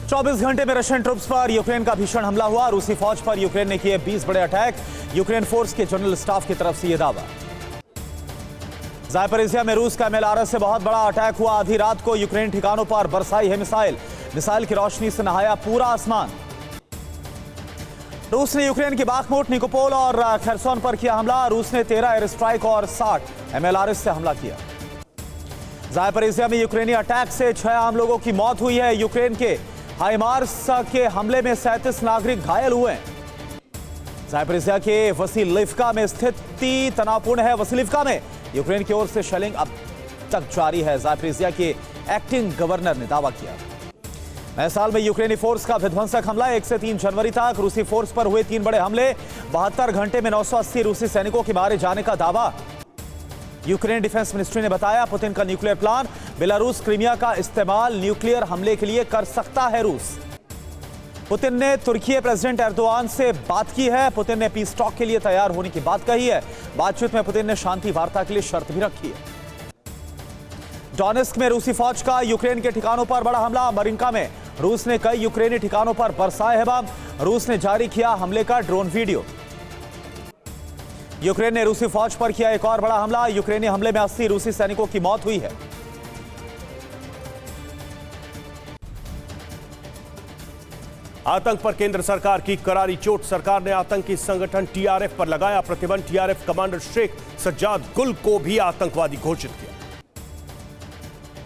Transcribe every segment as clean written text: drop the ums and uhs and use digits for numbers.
24 घंटे में Russian troops पर यूक्रेन का भीषण हमला हुआ। रूसी फौज पर यूक्रेन ने किए 20 बड़े अटैक। यूक्रेन फोर्स के जनरल स्टाफ की तरफ से यह दावा। ज़ापोरिज़िया में रूस का एमएलआरएस से बहुत बड़ा अटैक हुआ। आधी रात को यूक्रेन ठिकानों पर बरसाई है मिसाइल की रोशनी से नहाया पूरा आसमान। रूस ने यूक्रेन के बाखमुट, निकोपोल और खेरसोन पर किया हमला। रूस ने 13 एयर स्ट्राइक और 60 एमएलआरएस से हमला किया। ज़ापोरिज़िया में यूक्रेनी अटैक से 6 आम लोगों की मौत हुई है। यूक्रेन के हाइमार्स के हमले में 37 नागरिक घायल हुए। ज़ापोरिज़िया के वसीलिवका में स्थिति तनावपूर्ण है। वसीलिवका में यूक्रेन की ओर से शेलिंग अब तक जारी है। ज़ापोरिज़िया के एक्टिंग गवर्नर ने दावा किया। नए साल में यूक्रेनी फोर्स का विध्वंसक हमला। 1 से 3 जनवरी तक रूसी फोर्स पर हुए 3 बड़े हमले। 72 घंटे में 980 रूसी सैनिकों के मारे जाने का दावा। यूक्रेन डिफेंस मिनिस्ट्री ने बताया पुतिन का न्यूक्लियर प्लान। बेलारूस क्रीमिया का इस्तेमाल न्यूक्लियर हमले के लिए कर सकता है रूस। पुतिन ने तुर्की प्रेसिडेंट एर्दोआन से बात की है। पुतिन ने पीस टॉक के लिए तैयार होने की बात कही है। बातचीत में पुतिन ने शांति वार्ता के लिए शर्त भी रखी है। डोनेस्क में रूसी फौज का यूक्रेन के ठिकानों पर बड़ा हमला। मरिंका में रूस ने कई यूक्रेनी ठिकानों पर बरसाए हैं बम। रूस ने जारी किया हमले का ड्रोन वीडियो। यूक्रेन ने रूसी फौज पर किया एक और बड़ा हमला। यूक्रेनी हमले में 80 रूसी सैनिकों की मौत हुई है। आतंक पर केंद्र सरकार की करारी चोट। सरकार ने आतंकी संगठन टीआरएफ पर लगाया प्रतिबंध। टीआरएफ कमांडर शेख सज्जाद गुल को भी आतंकवादी घोषित किया।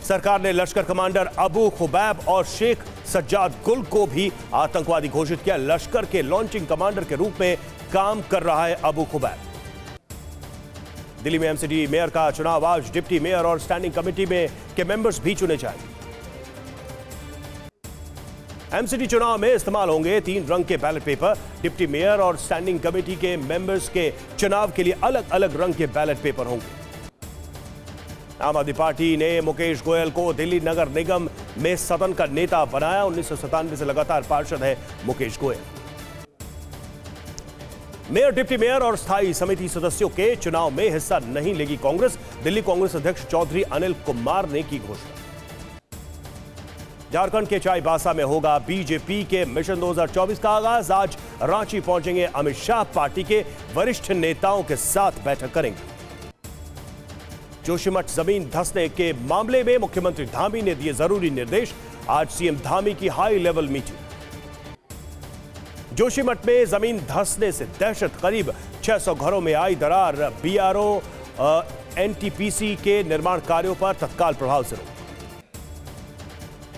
सरकार ने लश्कर कमांडर अबू खुबैब और शेख सज्जाद गुल को भी आतंकवादी घोषित किया। लश्कर के लॉन्चिंग कमांडर के रूप में काम कर रहा है अबू खुबैब। दिल्ली में एमसीडी मेयर का चुनाव आज। डिप्टी मेयर और स्टैंडिंग कमेटी में के मेंबर्स भी चुने जाएंगे। एमसीडी चुनाव में इस्तेमाल होंगे 3 रंग के बैलेट पेपर। डिप्टी मेयर और स्टैंडिंग कमेटी के मेंबर्स के चुनाव के लिए अलग अलग रंग के बैलेट पेपर होंगे। आम आदमी पार्टी ने मुकेश गोयल को दिल्ली नगर निगम में सदन का नेता बनाया। 1997 से लगातार पार्षद है Mukesh Goyal. Mayor, deputy mayor और स्थायी समिति सदस्यों के चुनाव में हिस्सा नहीं लेगी कांग्रेस। दिल्ली कांग्रेस अध्यक्ष चौधरी अनिल कुमार ने की घोषणा। झारखंड के चाईबासा में होगा बीजेपी के मिशन 2024 का आगाज। आज रांची पहुंचेंगे अमित शाह। पार्टी के वरिष्ठ नेताओं के साथ बैठक करेंगे। जोशीमठ जमीन धंसने के मामले में मुख्यमंत्री धामी ने दिए जरूरी निर्देश। आज सीएम धामी की हाई लेवल मीटिंग। जोशीमठ में जमीन धंसने से दहशत। करीब 600 घरों में आई दरार। बीआरओ एनटीपीसी के निर्माण कार्यों पर तत्काल प्रभाव से रोक।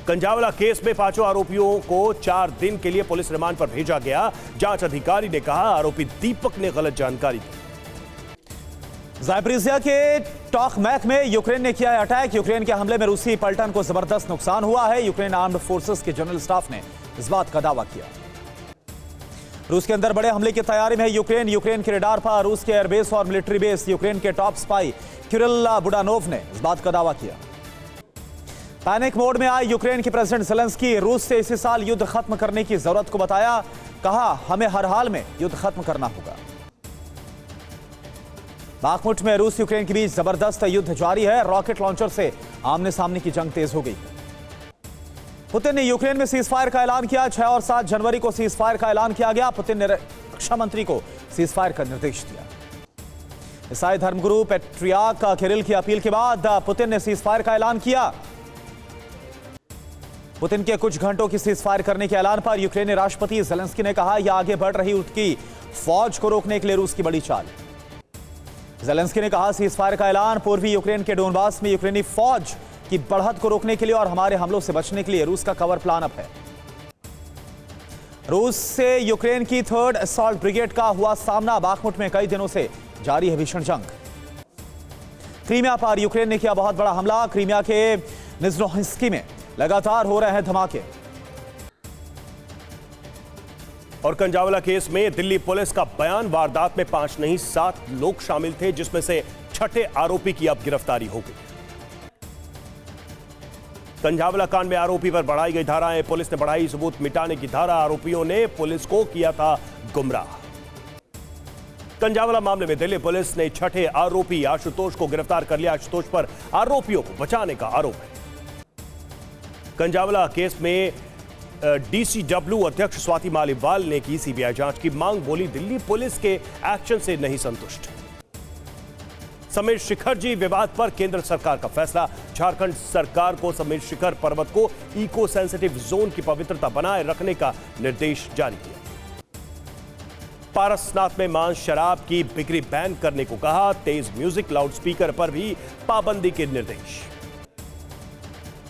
कंजावला केस में 5 आरोपियों को 4 दिन के लिए पुलिस रिमांड पर भेजा गया। जांच अधिकारी ने कहा आरोपी दीपक ने गलत जानकारी दी। ज़ापोरिज़िया के टॉकमैक में यूक्रेन ने किया अटैक। यूक्रेन के हमले में रूसी पलटन को जबरदस्त नुकसान हुआ है। यूक्रेन आर्म्ड फोर्सेस के जनरल स्टाफ ने इस बात का दावा किया। रूस के अंदर बड़े हमले की तैयारी में यूक्रेन। यूक्रेन के रडार पर रूस के एयरबेस और मिलिट्री बेस। यूक्रेन के टॉप स्पाई किरिल बुडानोव ने इस बात का दावा किया। पैनिक मोड में आए यूक्रेन के प्रेसिडेंट ज़ेलेंस्की रूस से इसी साल युद्ध खत्म करने की जरूरत को बताया। कहा हमें हर हाल में युद्ध खत्म करना होगा। बाखमुट में रूस यूक्रेन के बीच जबरदस्त युद्ध जारी है। रॉकेट लॉन्चर से आमने सामने की जंग तेज हो गई है। पुतिन ने यूक्रेन में सीजफायर का ऐलान किया। 6 और 7 जनवरी को सीजफायर का ऐलान किया गया। पुतिन ने रक्षा मंत्री को सीजफायर का निर्देश दिया। ईसाई धर्मगुरु पैट्रियार्क किरिल की अपील के बाद पुतिन ने सीजफायर का ऐलान किया। पुतिन के कुछ घंटों की सीजफायर करने के ऐलान पर यूक्रेनी राष्ट्रपति ज़ेलेंस्की ने कहा यह आगे बढ़ रही उनकी फौज को रोकने के लिए रूस की बड़ी चाल। ज़ेलेंस्की ने कहा सीजफायर का ऐलान पूर्वी यूक्रेन के डोनबास में यूक्रेनी फौज की बढ़त को रोकने के लिए और हमारे हमलों से बचने के लिए रूस का कवर प्लान अप है। रूस से यूक्रेन की 3rd असॉल्ट ब्रिगेड का हुआ सामना। बाखमुट में कई दिनों से जारी है भीषण जंग। क्रीमिया पर यूक्रेन ने किया बहुत बड़ा हमला। क्रीमिया के निज़्नोहिस्की में लगातार हो रहे हैं धमाके। और कंजावला केस में दिल्ली पुलिस का बयान। वारदात में 5 नहीं 7 लोग शामिल थे, जिसमें से 6ठे आरोपी की अब गिरफ्तारी हो गई। कंजावला कांड में आरोपी पर बढ़ाई गई धाराएं। पुलिस ने बढ़ाई सबूत मिटाने की धारा। आरोपियों ने पुलिस को किया था गुमराह। कंजावला मामले में दिल्ली पुलिस ने 6ठे आरोपी आशुतोष को गिरफ्तार कर लिया। आशुतोष पर आरोपियों को बचाने का आरोप है। कंजावला केस में डीसीडब्ल्यू अध्यक्ष स्वाति मालीवाल ने की सीबीआई जांच की मांग, बोली दिल्ली पुलिस के एक्शन से नहीं संतुष्ट। समीर शिखर जी विवाद पर केंद्र सरकार का फैसला, झारखंड सरकार को समीर शिखर पर्वत को इको सेंसिटिव जोन की पवित्रता बनाए रखने का निर्देश जारी किया। पारसनाथ में मांस शराब की बिक्री बैन करने को कहा, तेज म्यूजिक लाउडस्पीकर पर भी पाबंदी के निर्देश।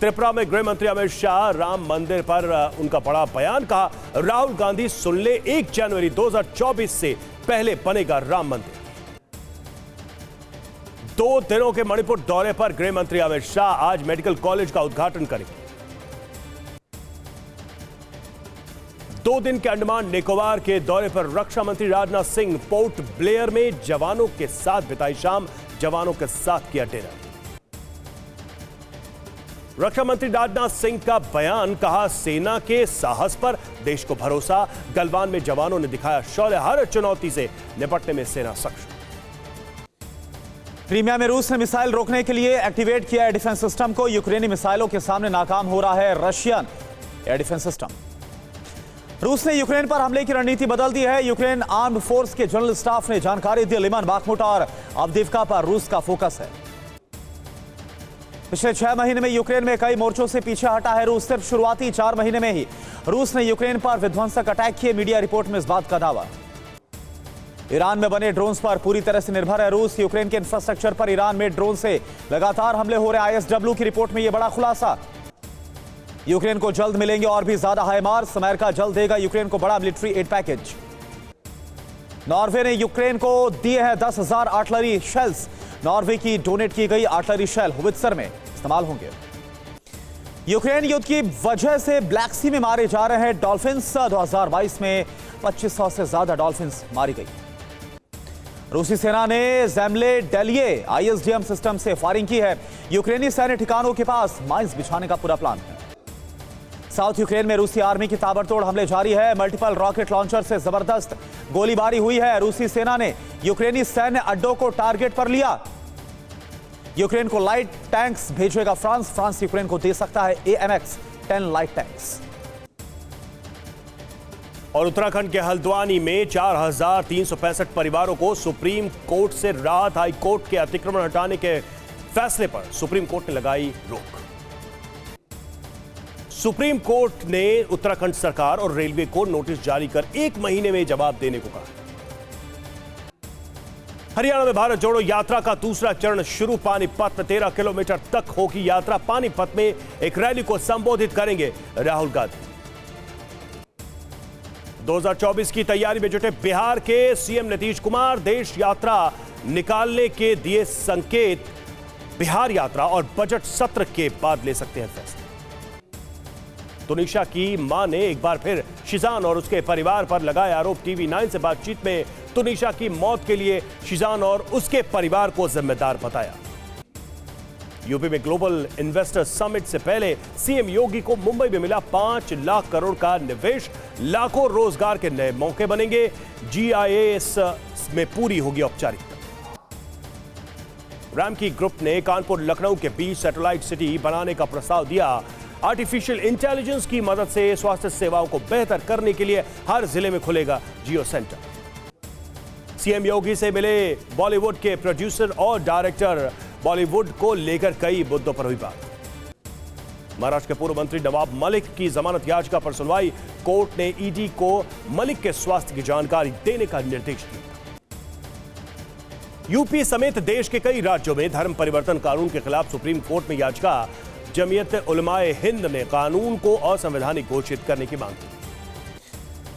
त्रिपुरा में गृह मंत्री अमित शाह राम मंदिर पर उनका बड़ा बयान, कहा राहुल गांधी सुन ले 1 जनवरी 2024 से पहले बनेगा राम मंदिर। 2 दिनों के मणिपुर दौरे पर गृह मंत्री अमित शाह आज मेडिकल कॉलेज का उद्घाटन करेंगे। 2 दिन के अंडमान निकोबार के दौरे पर रक्षा मंत्री राजनाथ सिंह पोर्ट ब्लेयर में जवानों के साथ बिताई शाम, जवानों के साथ किया डिनर। रक्षा मंत्री राजनाथ सिंह का बयान, कहा सेना के साहस पर देश को भरोसा, गलवान में जवानों ने दिखाया शौर्य, हर चुनौती से निपटने में सेना सक्षम। क्रीमिया में रूस ने मिसाइल रोकने के लिए एक्टिवेट किया एयर डिफेंस सिस्टम को, यूक्रेनी मिसाइलों के सामने नाकाम हो रहा है रशियन एयर डिफेंस सिस्टम। रूस ने यूक्रेन पर हमले की रणनीति बदल दी है। यूक्रेन आर्म्ड फोर्स के जनरल स्टाफ ने जानकारी दी, लिमन, बाखमुट और अवदीवका पर रूस का फोकस है। पिछले 6 महीने में यूक्रेन में कई मोर्चों से पीछे हटा है रूस। सिर्फ शुरुआती 4 महीने में ही रूस ने यूक्रेन पर विध्वंसक अटैक किए, मीडिया रिपोर्ट में इस बात का दावा। ईरान में बने ड्रोन्स पर पूरी तरह से निर्भर है रूस। यूक्रेन के इंफ्रास्ट्रक्चर पर ईरान में ड्रोन से लगातार हमले हो रहे। आईएसडब्ल्यू की रिपोर्ट में यह बड़ा खुलासा। यूक्रेन को जल्द मिलेंगे और भी ज्यादा हाइमार्स, अमेरिका जल्द देगा यूक्रेन को बड़ा मिलिट्री एड पैकेज। नॉर्वे ने यूक्रेन को दिए हैं 10,000 आर्टिलरी शेल्स। नॉर्वे की डोनेट की गई आर्टिलरी शेल होवित्जर में इस्तेमाल होंगे। यूक्रेन युद्ध की वजह से ब्लैक सी में मारे जा रहे हैं डॉल्फिन्स। 2022 में 2500 से ज्यादा डॉल्फिन्स मारी गई। रूसी सेना ने ज़ेमले डेलिये आईएसडीएम सिस्टम से फायरिंग की है। यूक्रेनी सैन्य ठिकानों के पास माइंस बिछाने का पूरा प्लान है। साउथ यूक्रेन में रूसी आर्मी की ताबड़तोड़ हमले जारी है। मल्टीपल रॉकेट लॉन्चर से जबरदस्त गोलीबारी हुई है। रूसी सेना ने यूक्रेनी सैन्य अड्डों को टारगेट पर लिया। यूक्रेन को लाइट टैंक्स भेजेगा फ्रांस। फ्रांस यूक्रेन को दे सकता है AMX 10 लाइट टैंक्स। और उत्तराखंड के हल्द्वानी में 4,365 परिवारों को सुप्रीम कोर्ट से राहत। हाई कोर्ट के अतिक्रमण हटाने के फैसले पर सुप्रीम कोर्ट ने लगाई रोक। सुप्रीम कोर्ट ने उत्तराखंड सरकार और रेलवे को नोटिस जारी कर 1 महीने में जवाब देने को कहा। हरियाणा में भारत जोड़ो यात्रा का दूसरा चरण शुरू। पानीपत में 13 किलोमीटर तक होगी यात्रा। पानीपत में एक रैली को संबोधित करेंगे राहुल गांधी। 2024 की तैयारी में जुटे बिहार के सीएम नीतीश कुमार देश यात्रा निकालने के दिए संकेत। बिहार यात्रा और बजट सत्र के बाद ले सकते हैं फैसले। तुनिशा की मां ने एक बार फिर शिजान और उसके परिवार पर लगाए आरोप। TV9 से बातचीत में तुनिशा की मौत के लिए शिजान और उसके परिवार को जिम्मेदार बताया। यूपी में ग्लोबल इन्वेस्टर समिट से पहले सीएम योगी को मुंबई में मिला 5 लाख करोड़ का निवेश। लाखों रोजगार के नए मौके बनेंगे। GIS में पूरी होगी औपचारिकता। रामकी ग्रुप ने कानपुर लखनऊ के बीच सैटेलाइट सिटी बनाने का प्रस्ताव दिया। आर्टिफिशियल इंटेलिजेंस की मदद से स्वास्थ्य सेवाओं को बेहतर करने के लिए हर जिले में खुलेगा जियो सेंटर। सीएम योगी से मिले बॉलीवुड के प्रोड्यूसर और डायरेक्टर। बॉलीवुड को लेकर कई मुद्दों पर हुई बात। महाराष्ट्र के पूर्व मंत्री नवाब मलिक की जमानत याचिका पर सुनवाई। कोर्ट ने ईडी को मलिक के स्वास्थ्य की जानकारी देने का निर्देश दिया। यूपी समेत देश के कई राज्यों में धर्म परिवर्तन कानून के खिलाफ सुप्रीम कोर्ट में याचिका। जमीयत उलमाए हिंद ने कानून को असंवैधानिक घोषित करने की मांग की।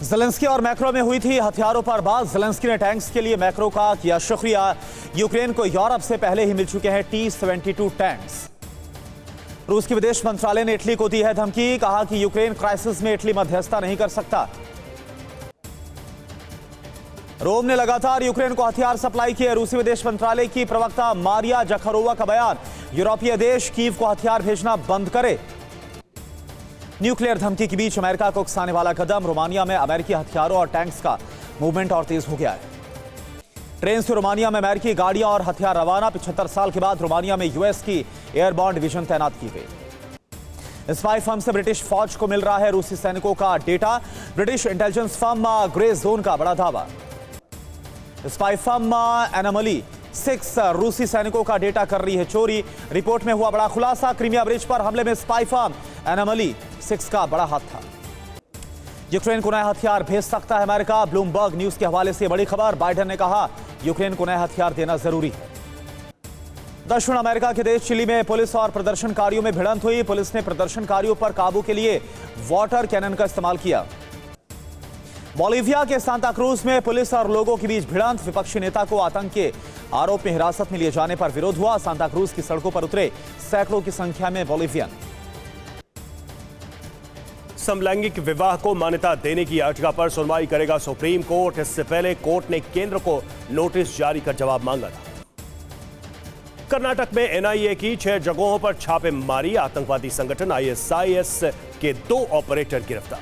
ज़ेलेंस्की और मैक्रो में हुई थी हथियारों पर बात। ज़ेलेंस्की ने टैंक्स के लिए मैक्रो का किया शुक्रिया। यूक्रेन को यूरोप से पहले ही मिल चुके हैं T-72 टैंक्स। रूस के विदेश मंत्रालय ने इटली को दी है धमकी। कहा कि यूक्रेन क्राइसिस में इटली मध्यस्थता नहीं कर सकता। रोम ने लगातार यूक्रेन को हथियार सप्लाई किए। रूसी विदेश मंत्रालय की प्रवक्ता मारिया जखरोवा का बयान। यूरोपीय देश कीव को हथियार भेजना बंद करे। न्यूक्लियर धमकी के बीच अमेरिका को उकसाने वाला कदम। रोमानिया में अमेरिकी हथियारों और टैंक्स का मूवमेंट और तेज हो गया है। ट्रेन से रोमानिया में अमेरिकी गाड़ियां और हथियार रवाना। 75 साल के बाद रोमानिया में यूएस की एयरबॉर्न डिवीजन तैनात की गई। स्पाई फर्म से ब्रिटिश फौज को मिल रहा है रूसी सैनिकों का data. British intelligence firm grey zone का बड़ा दावा। स्पाई फर्म एनोमली 6 रूसी सैनिकों का डेटा कर रही है चोरी। रिपोर्ट में हुआ बड़ा खुलासा, क्रीमिया ब्रिज पर हमले में स्पाई फर्म एनोमली 6 का बड़ा हाथ था। यूक्रेन को नए हथियार भेज सकता है अमेरिका। ब्लूमबर्ग न्यूज के हवाले से बड़ी खबर। बाइडेन ने कहा यूक्रेन को नए हथियार देना जरूरी है। दक्षिण अमेरिका के देश चिली में पुलिस और प्रदर्शनकारियों में भिड़ंत हुई। पुलिस ने प्रदर्शनकारियों पर काबू के लिए वाटर कैनन का इस्तेमाल किया। बोलिविया के सांता क्रूज में पुलिस और लोगों के बीच भिड़ंत। विपक्षी नेता को आतंक के आरोप में हिरासत में लिए जाने पर विरोध हुआ। सांता क्रूज की सड़कों पर उतरे सैकड़ों की संख्या में बोलिवियन। समलैंगिक विवाह को मान्यता देने की याचिका पर सुनवाई करेगा सुप्रीम कोर्ट। इससे पहले कोर्ट ने केंद्र को नोटिस जारी कर जवाब मांगा था। कर्नाटक में एनआईए की 6 जगहों पर छापेमारी। आतंकवादी संगठन आईएसआईएस के 2 ऑपरेटर गिरफ्तार।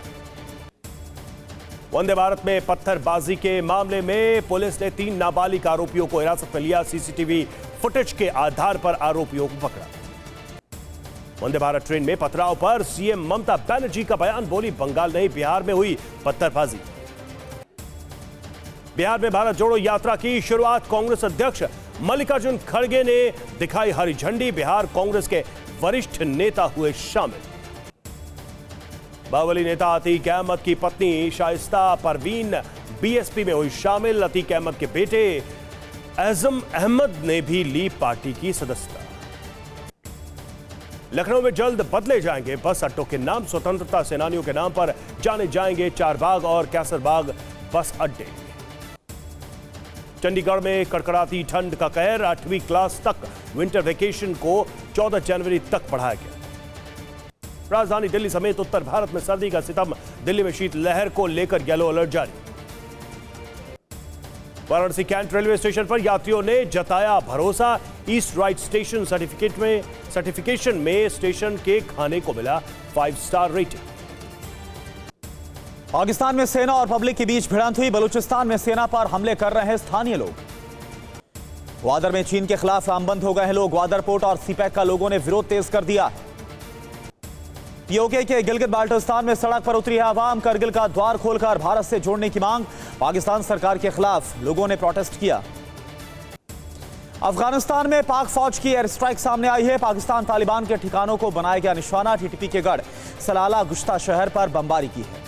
वंदे भारत में पत्थरबाजी के मामले में पुलिस ने 3 नाबालिग आरोपियों को हिरासत में लिया। सीसीटीवी फुटेज के आधार पर आरोपियों को पकड़ा। वंदे भारत ट्रेन में पथराव पर सीएम ममता बनर्जी का बयान। बोली बंगाल नहीं बिहार में हुई पत्थरबाजी। बिहार में भारत जोड़ो यात्रा की शुरुआत। कांग्रेस अध्यक्ष मल्लिकार्जुन खड़गे ने दिखाई हरी झंडी। बिहार कांग्रेस के वरिष्ठ नेता हुए शामिल। बाहुबली नेता अतीक अहमद की पत्नी शाइस्ता परवीन बीएसपी में हुई शामिल। अतीक अहमद के बेटे एज़म अहमद ने भी ली पार्टी की सदस्यता। लखनऊ में जल्द बदले जाएंगे बस अड्डों के नाम। स्वतंत्रता सेनानियों के नाम पर जाने जाएंगे चारबाग और कैसरबाग बस अड्डे। चंडीगढ़ में कड़कड़ाती ठंड का कहर। 8वीं क्लास तक विंटर वेकेशन को 14 जनवरी तक बढ़ाया गया। राजधानी दिल्ली समेत उत्तर भारत में सर्दी का सितम। दिल्ली में शीतलहर को लेकर येलो अलर्ट जारी। वाराणसी कैंट रेलवे स्टेशन पर यात्रियों ने जताया भरोसा। ईस्ट राइट स्टेशन सर्टिफिकेशन में स्टेशन के खाने को मिला 5 स्टार रेटिंग। पाकिस्तान में सेना और पब्लिक के बीच भिड़ंत हुई। बलूचिस्तान में सेना पर हमले कर रहे हैं स्थानीय लोग। ग्वादर में चीन के खिलाफ आमबंद हो गए हैं लोग। ग्वादर पोर्ट और सीपैक का लोगों ने विरोध तेज कर दिया। पीओके के गिलगित बाल्टिस्तान में सड़क पर उतरी है आवाम। करगिल का द्वार खोलकर भारत से जोड़ने की मांग। पाकिस्तान सरकार के खिलाफ लोगों ने प्रोटेस्ट किया। अफगानिस्तान में पाक फौज की एयर स्ट्राइक सामने आई है। पाकिस्तान तालिबान के ठिकानों को बनाया गया निशाना। टीटीपी के गढ़ सलाला गुश्ता शहर पर बमबारी की है।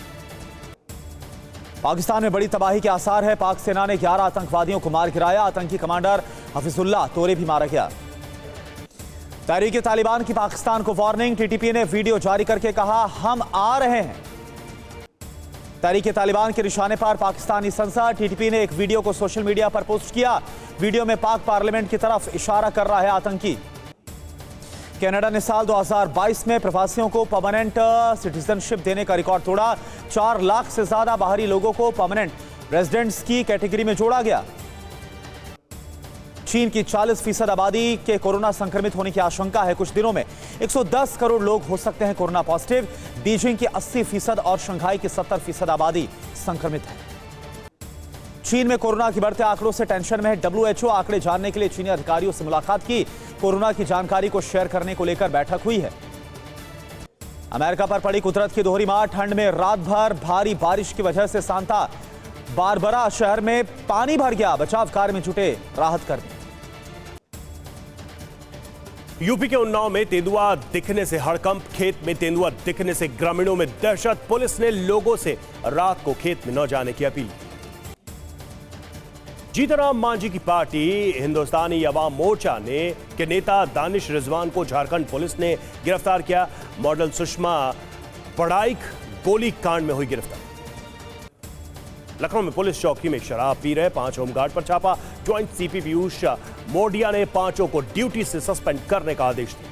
पाकिस्तान में बड़ी तबाही के आसार है। पाक सेना ने 11 आतंकवादियों को मार गिराया। आतंकी कमांडर हफीजुल्लाह तोरे भी मारा गया। तहरीक तालिबान की पाकिस्तान को वार्निंग। टीटीपी ने वीडियो जारी करके कहा हम आ रहे हैं। तहरीक तालिबान के निशाने पर पाकिस्तानी संसद। टीटीपी ने एक वीडियो को सोशल मीडिया पर पोस्ट किया। वीडियो में पाक पार्लियामेंट की तरफ इशारा कर रहा है आतंकी। कनाडा ने साल 2022 में प्रवासियों को परमानेंट सिटीजनशिप देने का रिकॉर्ड तोड़ा। 4 लाख से ज्यादा बाहरी लोगों को परमानेंट रेजिडेंट्स की कैटेगरी में जोड़ा गया। चीन की 40% आबादी के कोरोना संक्रमित होने की आशंका है। कुछ दिनों में 110 करोड़ लोग हो सकते हैं कोरोना पॉजिटिव। बीजिंग की 80% और शंघाई की 70% आबादी संक्रमित है। चीन में कोरोना के बढ़ते आंकड़ों से टेंशन में है डब्ल्यूएचओ। आंकड़े जानने के लिए चीनी अधिकारियों से मुलाकात की। कोरोना की जानकारी को शेयर करने को लेकर बैठक हुई है। अमेरिका पर पड़ी कुदरत की दोहरी मार। ठंड में रात भर भारी बारिश की वजह से सांता बारबरा शहर में पानी भर गया। बचाव कार्य में जुटे राहत कर्मी। यूपी के उन्नाव में तेंदुआ दिखने से हड़कंप। खेत में तेंदुआ दिखने से ग्रामीणों में दहशत। पुलिस ने लोगों से रात को खेत में न जाने की अपील की। जीतनराम मांझी की पार्टी हिंदुस्तानी अवाम मोर्चा ने के नेता दानिश रिजवान को झारखंड पुलिस ने गिरफ्तार किया। मॉडल सुषमा पढ़ाइक गोली कांड में हुई गिरफ्तार। लखनऊ में पुलिस चौकी में शराब पी रहे 5 होमगार्ड पर छापा। ज्वाइंट सीपी पीयूष मोडिया ने 5 को ड्यूटी से सस्पेंड करने का आदेश दिया।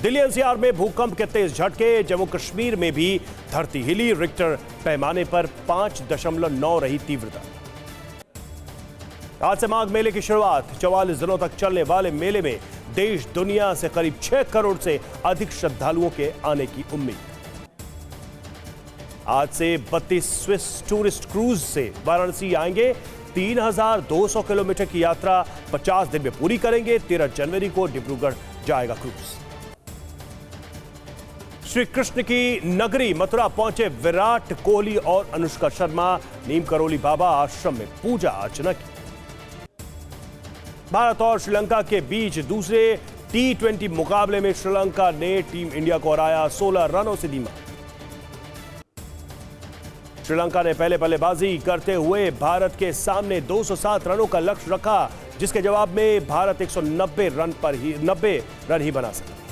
दिल्ली एनसीआर में भूकंप के तेज झटके। जम्मू कश्मीर में भी धरती हिली। रिक्टर पैमाने पर 5.9 रही तीव्रता। आज से माघ मेले की शुरुआत। 44 दिनों तक चलने वाले मेले में देश दुनिया से करीब 6 करोड़ से अधिक श्रद्धालुओं के आने की उम्मीद। आज से 32 स्विस टूरिस्ट क्रूज से वाराणसी आएंगे। 3200 किलोमीटर की यात्रा 50 दिन में पूरी करेंगे। 13 जनवरी को डिब्रूगढ़ जाएगा क्रूज। श्री कृष्ण की नगरी मथुरा पहुंचे विराट कोहली और अनुष्का शर्मा। नीम करोली बाबा आश्रम में पूजा अर्चना की। भारत और श्रीलंका के बीच दूसरे T20 मुकाबले में श्रीलंका ने टीम इंडिया को हराया 16 रनों से धीमा। श्रीलंका ने पहले बल्लेबाजी करते हुए भारत के सामने 207 रनों का लक्ष्य रखा, जिसके जवाब में भारत 190 रन ही बना सका।